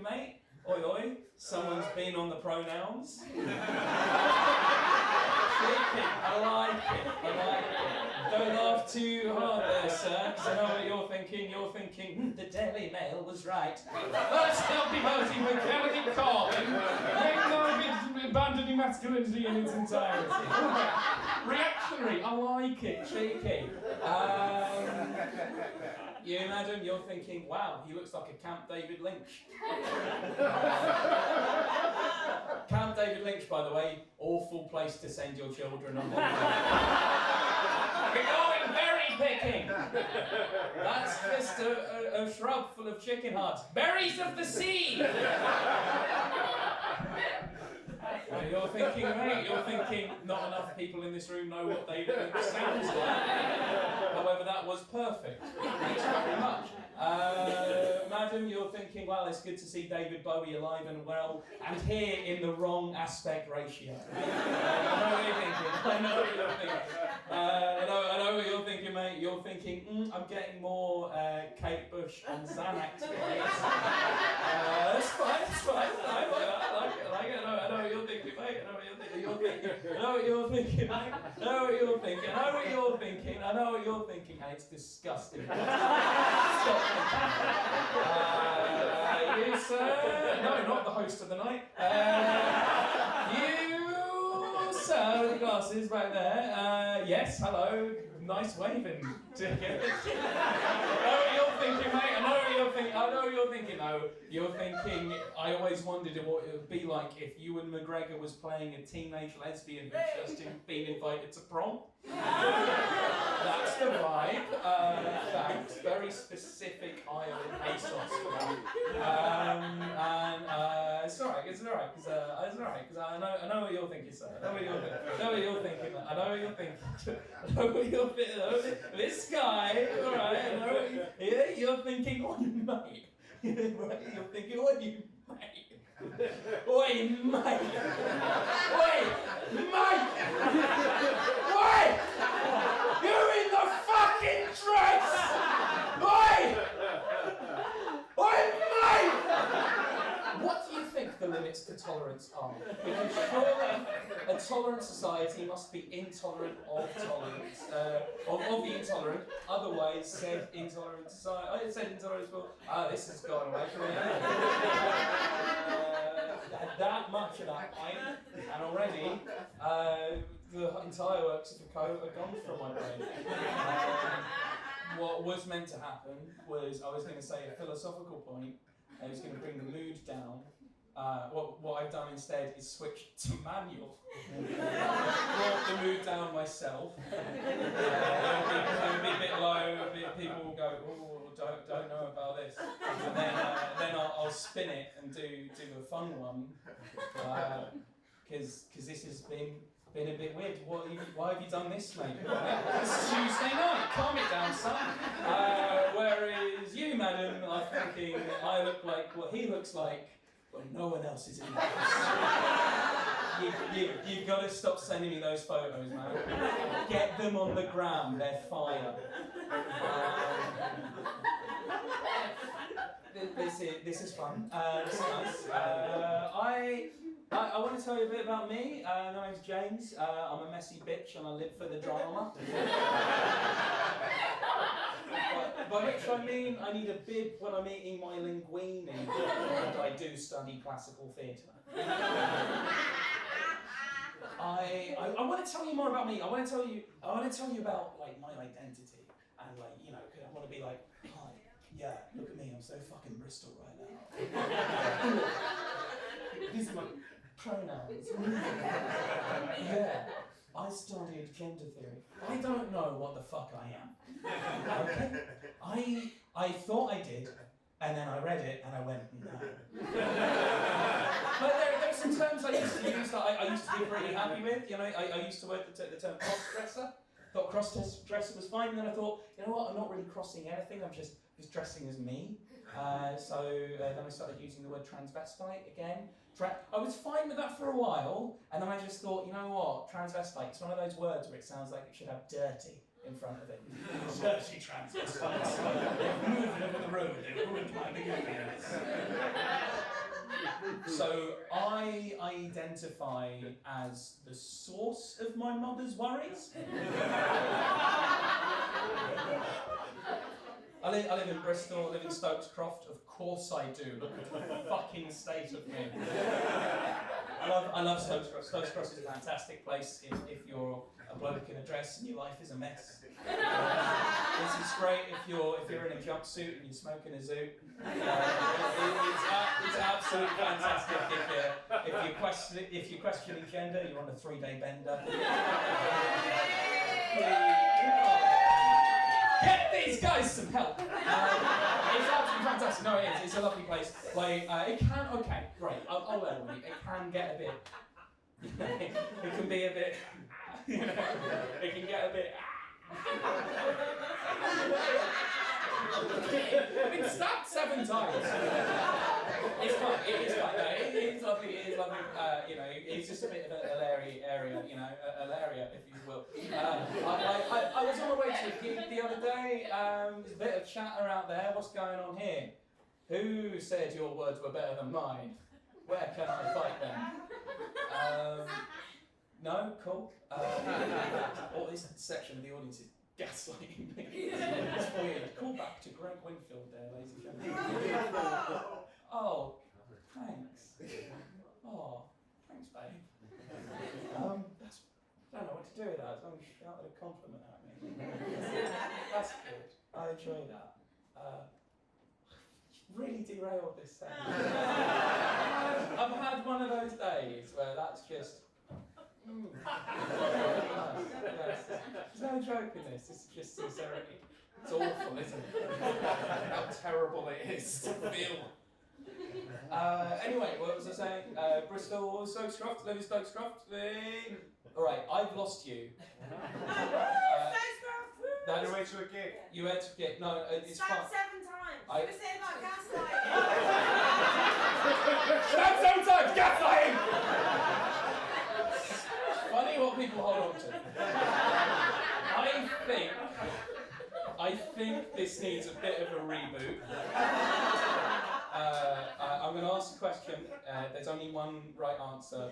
thinking, mate? Oi oi, someone's been on the pronouns. I like it. Don't laugh too hard there, sir, because I know what you're thinking. You're thinking, the Daily Mail was right. Let's not be voting for Kennedy Corbyn. Abandoning masculinity in its entirety. Reactionary, I like it. Cheeky. You, madam, you're thinking, wow, he looks like a Camp David Lynch. Camp David Lynch, by the way, awful place to send your children on holiday. We're going berry picking. That's just a shrub full of chicken hearts. Berries of the sea. You're thinking, mate, not enough people in this room know what David Lynch sounds like. However, that was perfect. Thanks very much. Madam, you're thinking, well, it's good to see David Bowie alive and well, and here in the wrong aspect ratio. I know what you're thinking. I know what you're thinking, mate. You're thinking, I'm getting more Kate Bush and Xanax. That's fine. I like it. I know what you're thinking, mate. I know what you're thinking, mate. I know what you're thinking, and it's disgusting. You, sir? No, not the host of the night. You, sir, with the glasses back there. Yes, hello. Nice waving. I know what you're thinking, mate. I know what you're thinking, though. You're thinking, I always wondered what it would be like if Ewan McGregor was playing a teenage lesbian who's just been invited to prom. That's the vibe. Thanks. Very specific aisle in ASOS for that. It's alright, because I know what you're thinking, sir. I know what you're thinking. This guy, alright, I know what you're thinking, oi, mate. You're thinking, oi, mate. Oi, mate. Oi! You're in the fucking dress! Oi, mate! What do you think the limits to tolerance are? Because surely a tolerant society must be intolerant of tolerance, of the intolerant. Otherwise, said intolerant society. I said intolerant as well. This has gone away from me. That much of that point, and already the entire works of Foucault are gone from my brain. What was meant to happen was I was going to say a philosophical point. I was going to bring the mood down. What I've done instead is switch to manual. Brought the mood down myself. It'll be a bit low. People will go, oh, don't know about this. And then I'll spin it and do a fun one. Because this has been a bit weird. Why have you done this, mate? It's Tuesday night. Calm it down, son. Whereas you, madam, are thinking I look like what he looks like when no one else is in the house. You've got to stop sending me those photos, man. Get them on the gram. They're fire. This is fun. This is nice. I want to tell you a bit about me. My name's James. I'm a messy bitch and I live for the drama. By which I mean I need a bib when I'm eating my linguine and I do study classical theatre. I want to tell you more about me. I want to tell you about like my identity and like I want to be like, hi, yeah, look at me, I'm so fucking Bristol right now. These are my pronouns. Yeah, I studied gender theory. I don't know what the fuck I am. Okay? I thought I did, and then I read it and I went, no. But there's some terms I used to use that I used to be pretty happy with. I used to work the term cross-dresser. Thought cross-dresser was fine, and then I thought, you know what, I'm not really crossing anything, I'm just dressing as me. So then I started using the word transvestite again. I was fine with that for a while, and then I just thought, you know what, transvestite, it's one of those words where it sounds like it should have dirty in front of it. Dirty transvestites. They've moved over the road, they've ruined my behaviours. So I identify as the source of my mother's worries. I live in Bristol, I live in Stokes Croft, of course I do. Look at the fucking state of me. I love Stokes Croft. Stokes Croft is a fantastic place if you're a bloke in a dress and your life is a mess. This is great if you're in a jumpsuit and you're smoking a zoot. It's absolutely fantastic if you're questioning gender, you're on a 3-day bender. Get these guys some help. It's absolutely fantastic. No, it is. It's a lovely place. Like it can. Okay, great. I'll level with you. It can get a bit. It can be a bit. You know, it can get a bit. I've been stabbed 7 times. It's fun. It is fun. No, it is lovely. It is lovely. You know, it's just a bit of a area. You know, a area, if you will. I was on my way to a gig the other day. There's a bit of chatter out there. What's going on here? Who said your words were better than mine? Where can I fight them? No? Cool. This section of the audience is gaslighting me. It's weird. Call back to Greg Winfield there, ladies and gentlemen. Oh, thanks. Oh, thanks, babe. I don't know what to do with that. As long as you shouted a compliment at me. That's good. I enjoy that. Really derailed this set. I've had one of those days where that's just. There's no joke in this. It's just sincerity. It's awful, isn't it? How terrible it is to feel. Anyway, what was I saying? Bristol, Stokes Croft, live in Stokes Croft. Alright, I've lost you. You went to a gig. You went to a gig. No, it's fun. 7 times. You were saying about gaslighting. Stab 7 times, gaslighting! Funny what people hold on to. I think this needs a bit of a reboot. I'm going to ask a question. There's only one right answer.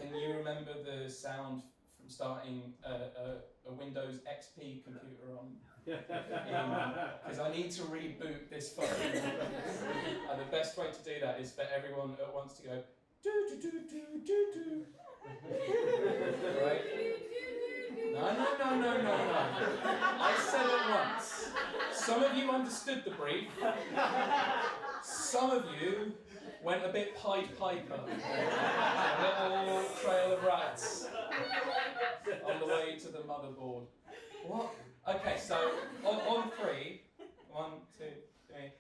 Can you remember the sound from starting a Windows XP computer on? Because I need to reboot this phone. And the best way to do that is for everyone at once to go do do do do do do. Right? No. I said it once. Some of you understood the brief. Some of you went a bit Pied Piper. A little trail of rats on the way to the motherboard. What? Okay, so on 3. 1, 2, 3.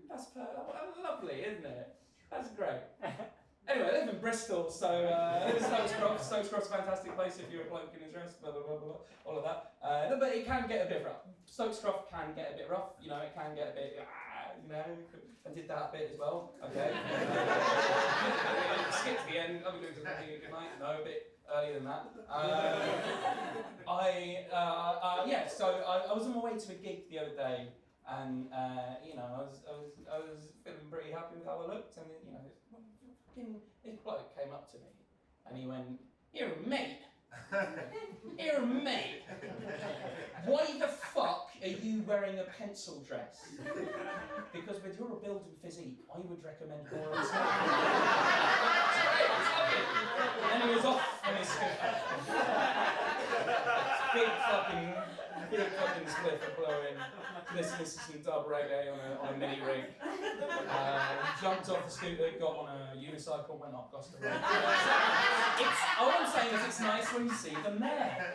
That's lovely, isn't it? That's great. Anyway, I live in Bristol, so I live in Stokes Croft. Stokes Croft's a fantastic place if you're a bloke in a dress, blah, blah, blah, blah, all of that. But it can get a bit rough. Stokes Croft can get a bit rough, you know, it can get a bit, you know, I did that bit as well, okay. Skip to the end, I'll be doing something good night, no, a bit earlier than that. So I was on my way to a gig the other day, and, you know, I was feeling pretty happy with how I looked, and, you know, this bloke came up to me and he went, "You're a mate. You're a mate. Why the fuck are you wearing a pencil dress? Because with your build and physique, I would recommend more of And he was off on his scooter. Big fucking spliff of blowing. Listening to some dub reggae on a mini rig. Jumped off the scooter, got on a unicycle, went up Gloucester Road. All I'm saying is it's nice when you see the mayor.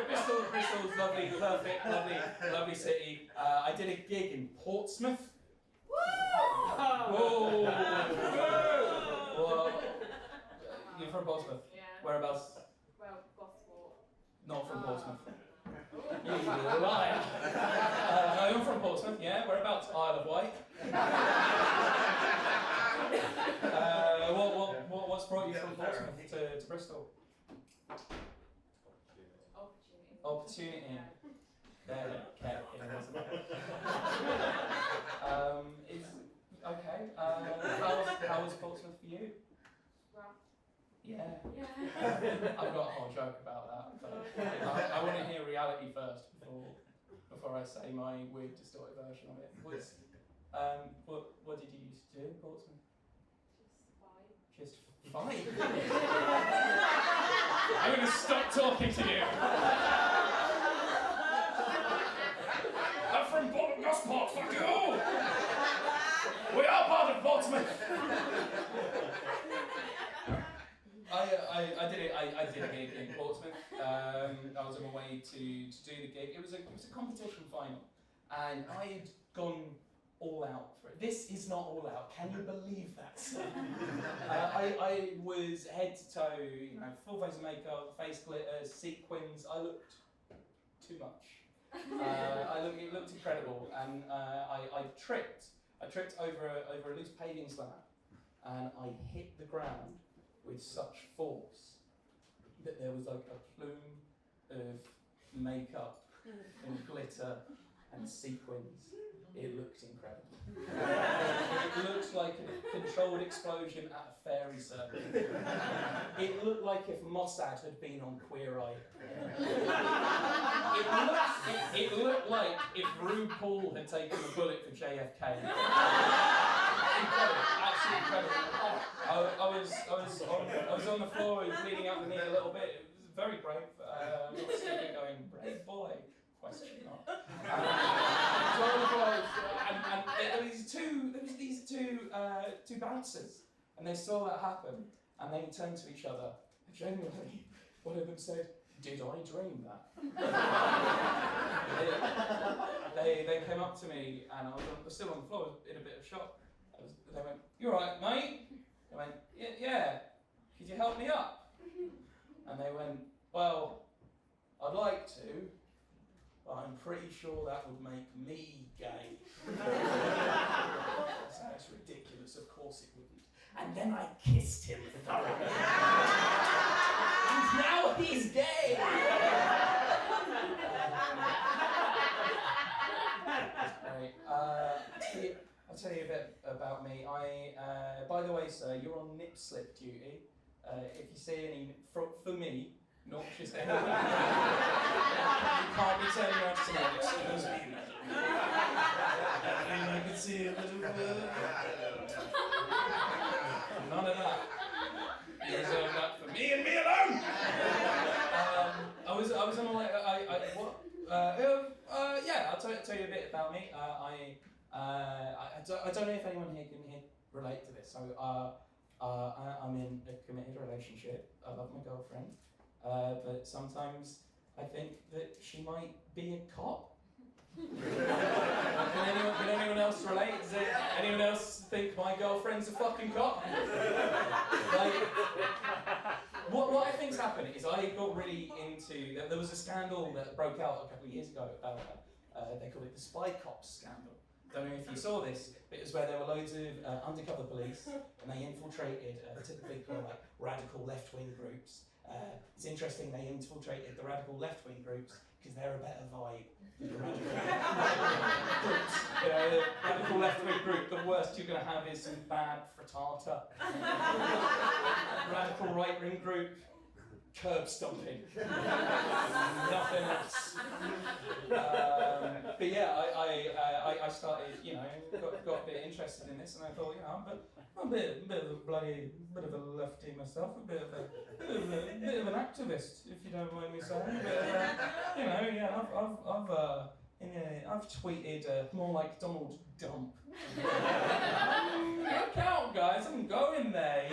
Bristol's lovely, perfect, lovely city. I did a gig in Portsmouth. Whoa! Well, you're from Portsmouth? Yeah. Whereabouts? Well, Gosport. Not from Portsmouth. You liar. I'm from Portsmouth, yeah. Whereabouts? Isle of Wight. What's brought you from Portsmouth to Bristol? Opportunity. Opportunity. There, okay. I've got a whole joke about that, but I want to hear reality first before I say my weird, distorted version of it. What did you used to do in Portsmouth? Just fight. I'm going to stop talking to you. I'm from Gosport, fuck you! We are part of Portsmouth. I did a gig in Portsmouth. I was on my way to do the gig. It was a competition final, and I had gone all out for it. This is not all out. Can you believe that? I was head to toe, full face of makeup, face glitter, sequins. I looked too much. It looked incredible, and I tripped. I tripped over a loose paving slab, and I hit the ground with such force that there was like a plume of makeup and glitter and sequins. It looked incredible. It looked like a controlled explosion at a fairy circus. It looked like if Mossad had been on Queer Eye. It looked like if RuPaul had taken a bullet for JFK. Incredible, absolutely incredible. I was on the floor, bleeding out the knee a little bit. It was very brave. I'm not sitting going, brave boy. Question mark. And there was these two bouncers, and they saw that happen, and they turned to each other. Genuinely, one of them said, "Did I dream that?" they came up to me, and I was still on the floor in a bit of shock. They went, "You all right, mate?" I went, "Yeah. Could you help me up?" And they went, "Well, I'd like to, but I'm pretty sure that would make me gay." That's ridiculous, of course it wouldn't. And then I kissed him thoroughly. And now he's gay! Right. I'll tell you a bit about me. By the way, sir, you're on nip slip duty. If you see any, for me, noxious anything, you can't be turning around to someone, "Excuse me, madam. I can see a little None of that. You reserve that for me and me alone! I was on my way, I'll tell you a bit about me. I don't know if anyone here can relate to this. So, I'm in a committed relationship. I love my girlfriend. But sometimes I think that she might be a cop. Can anyone else relate? Does anyone else think my girlfriend's a fucking cop? What I think's happened is I got really into. There was a scandal that broke out a couple of years ago about. They called it the Spy Cops scandal. Don't know if you saw this, but it was where there were loads of undercover police, and they infiltrated typically kind of like radical left-wing groups. It's interesting they infiltrated the radical left-wing groups because they're a better vibe than the radical groups. The radical left-wing group, the worst you're going to have is some bad frittata. Radical right-wing group, curb stomping. Nothing else. But yeah, I started, got a bit interested in this, and I thought, I'm a bit of a lefty myself, a bit of an activist, if you don't mind me saying. I've tweeted more like Donald Dump. Look out, guys! I'm going there.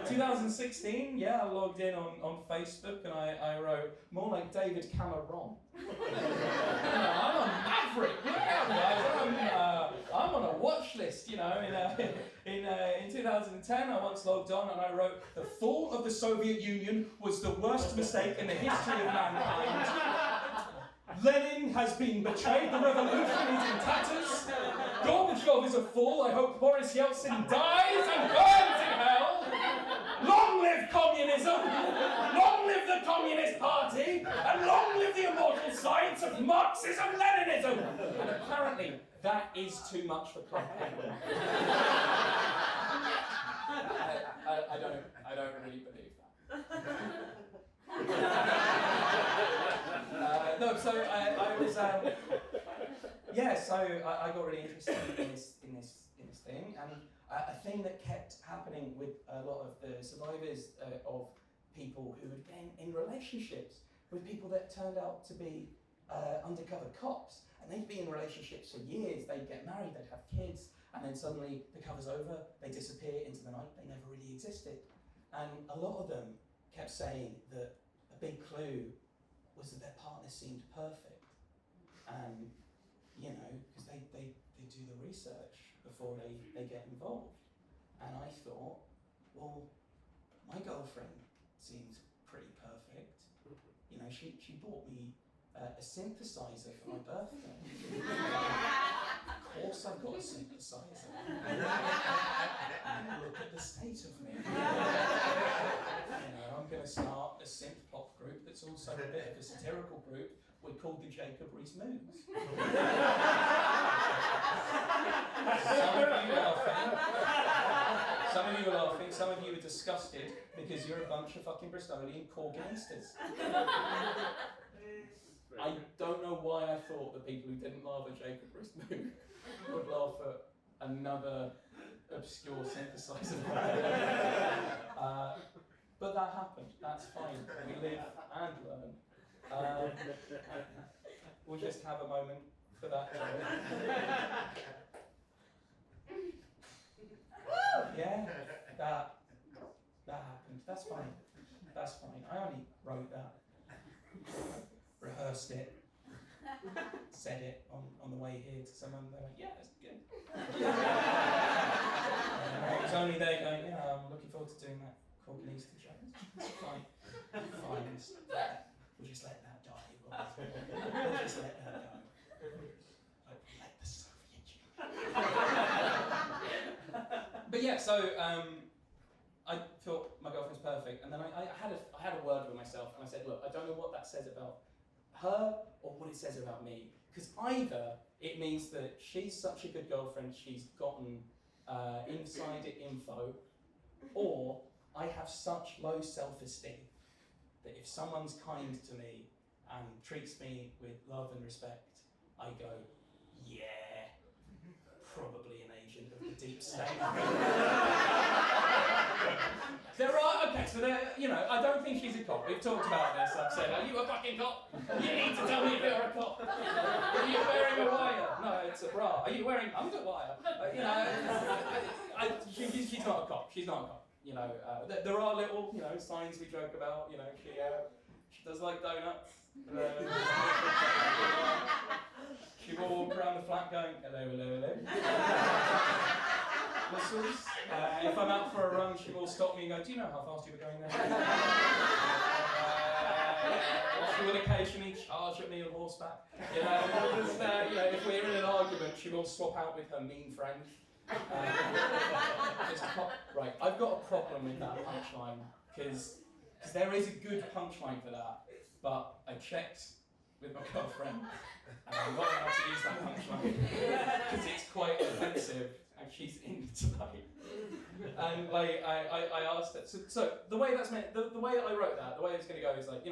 2016. Yeah, I logged in on Facebook and I wrote more like David Cameron. I'm a maverick. Look out, guys! I'm on a watch list. In 2010, I once logged on and I wrote, "The fall of the Soviet Union was the worst mistake in the history of mankind. Lenin has been betrayed, the revolution is in tatters. Gorbachev is a fool, I hope Boris Yeltsin dies and burns in hell. Long live communism! Long live the Communist Party! And long live the immortal science of Marxism-Leninism!" And apparently, that is too much for Club Penguin. I don't really believe that. No, so I was, so I got really interested in this thing, and a thing that kept happening with a lot of the survivors of people who had been in relationships with people that turned out to be undercover cops, and they'd be in relationships for years, they'd get married, they'd have kids, and then suddenly the cover's over, they disappear into the night, they never really existed. And a lot of them kept saying that a big clue was that their partner seemed perfect. And, because they do the research before they get involved. And I thought, well, my girlfriend seems pretty perfect. She bought me a synthesizer for my birthday. Of course I've got a synthesizer. Look at the state of me. I'm going to start a synth pop group that's also a bit of a satirical group. We're called the Jacob Rees-Moggs. Some of you are laughing, some of you are disgusted because you're a bunch of fucking Bristolian corganistas. I don't know why I thought that people who didn't laugh at Jacob Rees-Mogg would laugh at another obscure synthesizer. But that happened, that's fine. We live and learn. We'll just have a moment for that. Yeah, that happened. That's fine. That's fine. I only wrote that, rehearsed it, said it on the way here to someone. They went, "Yeah, it's good." I was only there going, "Yeah, I'm looking forward to doing that Corganista show." It's fine. Fine. We'll just let that die. We'll just let that go. Let the Soviet Union. But yeah, so I thought my girlfriend's perfect, and then I had a word with myself, and I said, look, I don't know what that says about her or what it says about me, because either it means that she's such a good girlfriend, she's gotten insider info, or I have such low self-esteem that if someone's kind to me and treats me with love and respect, I go, yeah, probably an agent of the deep state. I don't think she's a cop. We've talked about this. I've said, are you a fucking cop? You need to tell me if you're a cop. Are you wearing a wire? No, it's a bra. Are you wearing underwire? She's not a cop. She's not a cop. There are little, signs we joke about. She does like donuts. She will walk around the flat going, hello, hello, hello. Whistles. If I'm out for a run, she will stop me and go, do you know how fast you were going there? She will occasionally charge at me on horseback. If we're in an argument, she will swap out with her mean friend. Right, I've got a problem with that punchline, because there is a good punchline for that, but I checked with my girlfriend and I'm not allowed to use that punchline because it's quite offensive and she's in tonight. And I asked her, so the way that's meant, the way I wrote that, the way it's going to go is like,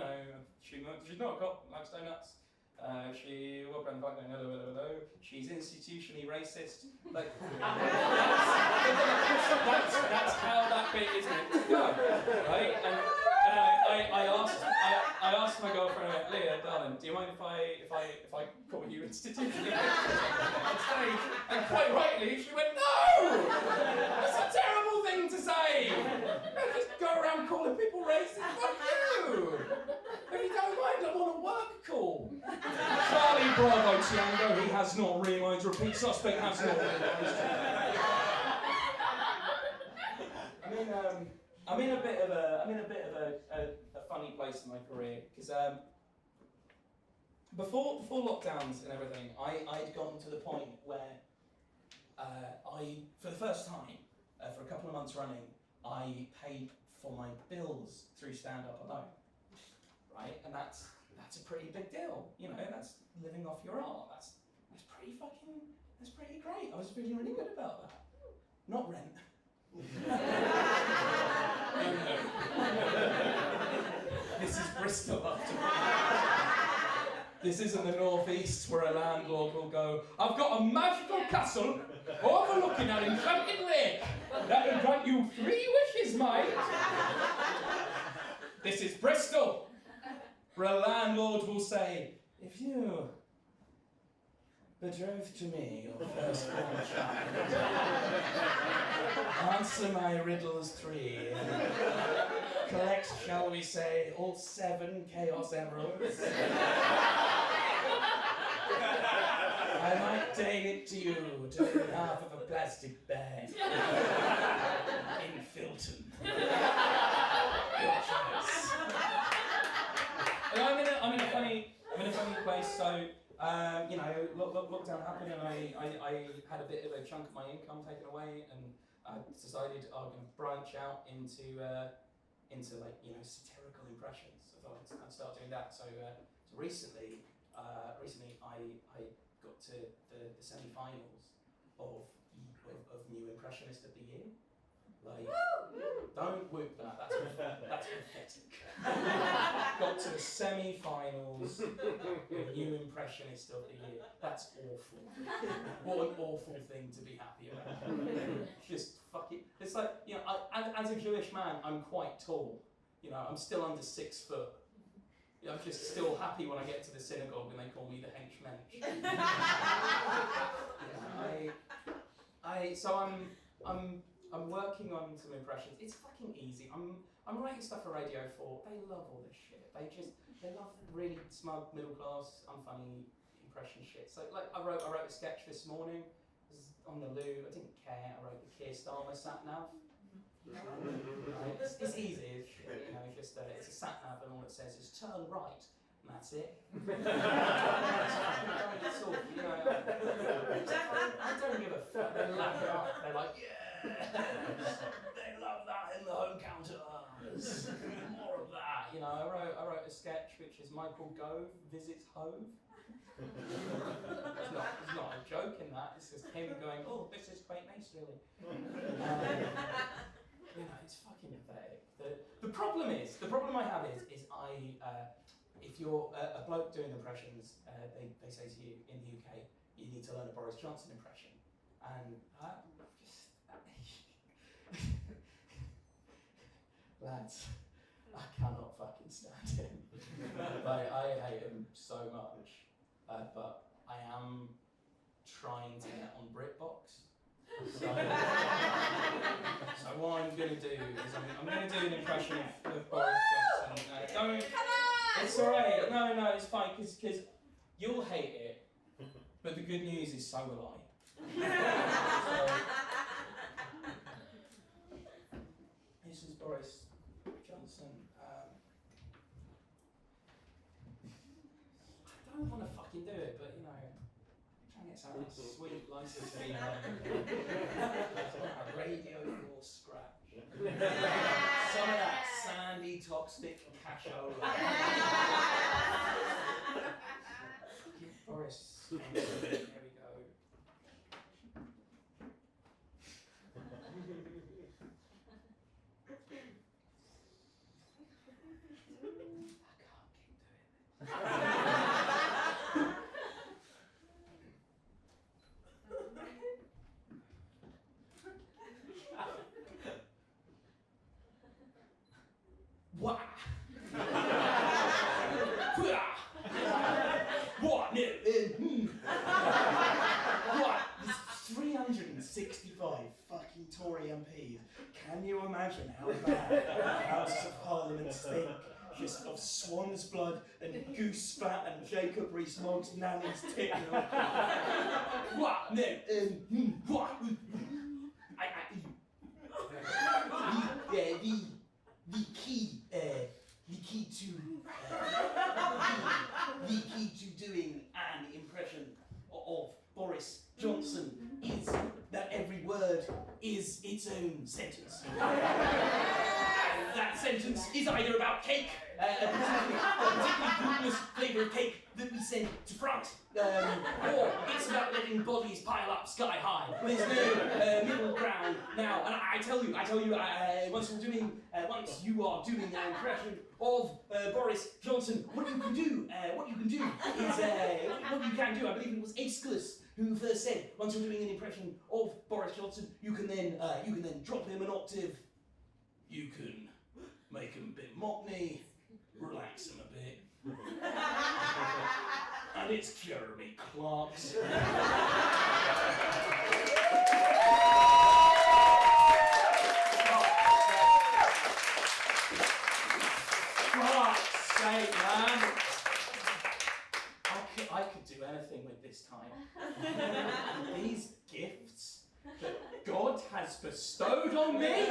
she's not a cop, likes donuts. She walked around the park going, hello, hello, hello. She's institutionally racist. Like, that's how that bit is meant to go, right? And I asked my girlfriend, I went, Leah, darling, do you mind if I call you institutionally racist on stage? And quite rightly, she went, no! That's a terrible thing to say! Just go around calling people racist. Fuck you! If you don't mind, I'm on a work call. Charlie Bravo Tiango, he has not realised. Repeat suspect has not realised. I'm in a bit of a funny place in my career, because before lockdowns and everything, I'd gotten to the point where for the first time, for a couple of months running, I paid for my bills through stand-up alone, right? And that's a pretty big deal, that's living off your art. That's pretty great. I was feeling really good about that. Not rent. Bristol after me. This isn't the northeast where a landlord will go, I've got a magical castle overlooking an enchanted lake that will grant you 3 wishes, mate. This is Bristol, where a landlord will say, if you betrothed to me your firstborn child, answer my riddles 3, collect, shall we say, all 7 chaos emeralds, I might deign it to you to be half of a plastic bag in Filton. Your choice. And I'm in a funny place. So lockdown happened, and I had a bit of a chunk of my income taken away, and I decided I'm going to branch out into satirical impressions. I thought I'd start doing that. So recently I got to the semi-finals of New Impressionist of the Year. Like, don't whoop that. That's pathetic. Got to the semi-finals of New Impressionist of the Year. That's awful. What an awful thing to be happy about. Just fuck it. It's like, as a Jewish man, I'm quite tall. I'm still under 6 foot. I'm just still happy when I get to the synagogue and they call me the henchmensch. I'm working on some impressions. It's fucking easy. I'm writing stuff for Radio 4. They love all this shit. They love really smug, middle class, unfunny impression shit. So like I wrote a sketch this morning. It was on the loo. I didn't care. I wrote the Keir Starmer sat nav. It's easy as shit, it's a sat nav and all it says is turn right, and that's it. I don't give a fuck. They laugh it up. They're like, yeah, they love that in the home counters. More of that. I wrote a sketch which is Michael Gove visits Hove. It's not a joke in that. It's just him going, oh, this is quite nice, really. It's fucking pathetic. The problem I have is if you're a bloke doing impressions, they say to you in the UK, you need to learn a Boris Johnson impression. And lads, I cannot fucking stand him. I hate him so much. But I am trying to get on BritBox. So what I'm going to do is I'm going to do an impression of Boris Johnson. It's alright. No, it's fine, because you'll hate it, but the good news is so will I. This is Boris Johnson. I don't want to fucking do it, but trying to get some sweet license fee. Radio 4 scratch. Some of that sandy, toxic cashola. Boris. Here we go. What? What? No. What? There's 365 fucking Tory MPs. Can you imagine how bad the House of Parliament stink? Just of swan's blood and goose spat and Jacob Rees-Mogg's nanny's tit. What? No. What? The key to doing an impression of Boris Johnson is that every word is its own sentence. And that sentence sentence is either about cake, a particularly glutinous flavour of cake that we send to France, or it's about letting bodies pile up sky high. There's no middle ground now. And I tell you, once you are doing an impression of Boris Johnson, what you can do is, I believe it was Aeschylus who first said, once you're doing an impression of Boris Johnson, you can then drop him an octave. You can make him a bit mockney, relax him a bit. And it's Jeremy Clarkson. Fuck's sake, man. I could do anything with this time. These gifts that God has bestowed on me.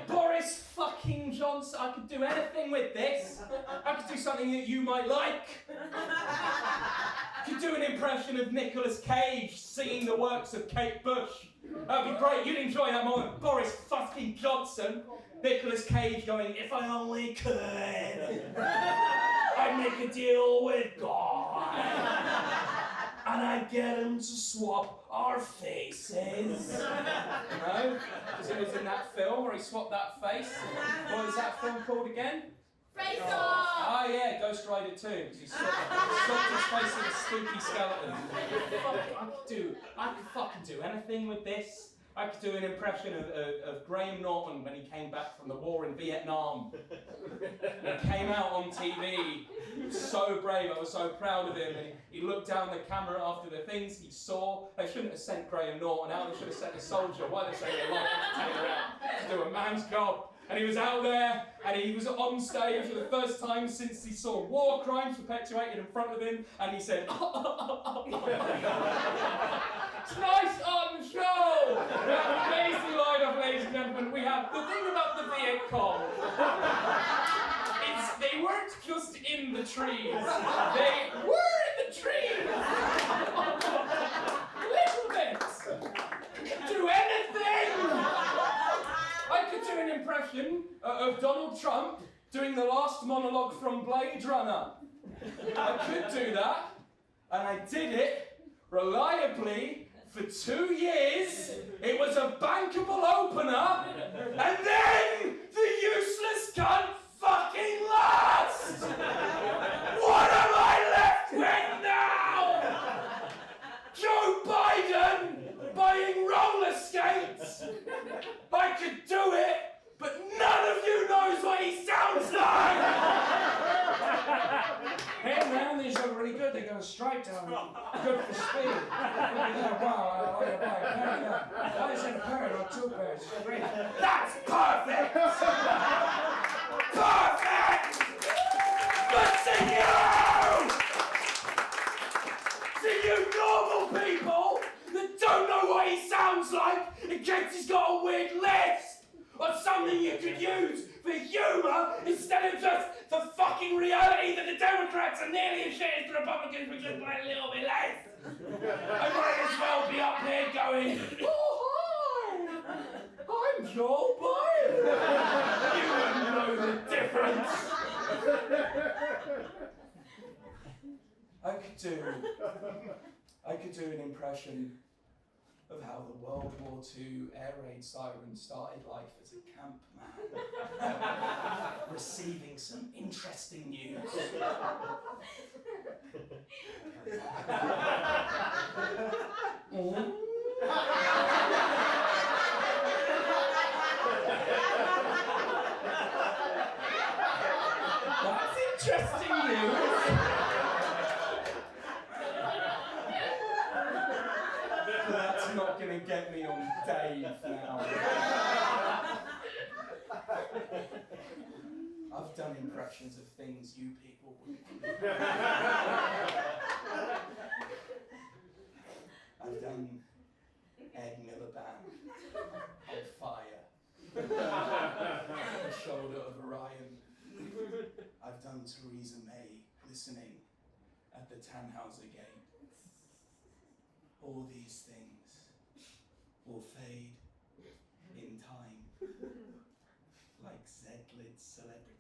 Boris fucking Johnson, I could do anything with this. I could do something that you might like. I could do an impression of Nicolas Cage singing the works of Kate Bush. That'd be great, you'd enjoy that more than Boris fucking Johnson. Nicolas Cage going, if I only could, I'd make a deal with God. And I'd get him to swap our faces. No? Because it was in that film where he swapped that face. What was that film called again? Face Off! Oh yeah, Ghost Rider 2, because he swapped his face with a spooky skeleton. I could fucking do anything with this. I could do an impression of Graham Norton when he came back from the war in Vietnam. He came out on TV, he was so brave, I was so proud of him, and he looked down the camera after the things he saw. They shouldn't have sent Graham Norton out, they should have sent a soldier. Why are they sending a life taker out to do a man's job? And he was out there, and he was on stage for the first time since he saw war crimes perpetuated in front of him, and he said, it's nice on the show! Amazing lineup, ladies and gentlemen. We have the thing about the Viet Cong. They weren't just in the trees. They were in the trees! Little bit! Do anything! I could do an impression of Donald Trump doing the last monologue from Blade Runner. I could do that, and I did it reliably for 2 years. It was a bankable opener, and then the useless cunt fucking last! What am I left with now? Joe Biden buying roller skates! I could do it, but none of you knows what he sounds like! Hey man, these look really good. They got a stripe down. Good for speed. Yeah, wow, I like a pair. I said a pair, not 2 pairs. Great. That's perfect! Perfect! But to you normal people that don't know what he sounds like in case he's got a weird list or something you could use for humour instead of just the fucking reality that the Democrats are nearly as shit as the Republicans, but just by a little bit less. I might as well be up here going, oh hi, I'm Joe Biden. You wouldn't know the difference. I could do an impression of how the World War II air raid siren started life as a camp man, receiving some interesting news. That's interesting news. That's not going to get me on Dave now. I've done impressions of things you people wouldn't do. I've done Ed Miliband on fire. The shoulder of Orion. I've done Theresa May listening at the Tannhauser Gate. All these things will fade in time, like Z-lids celebrity.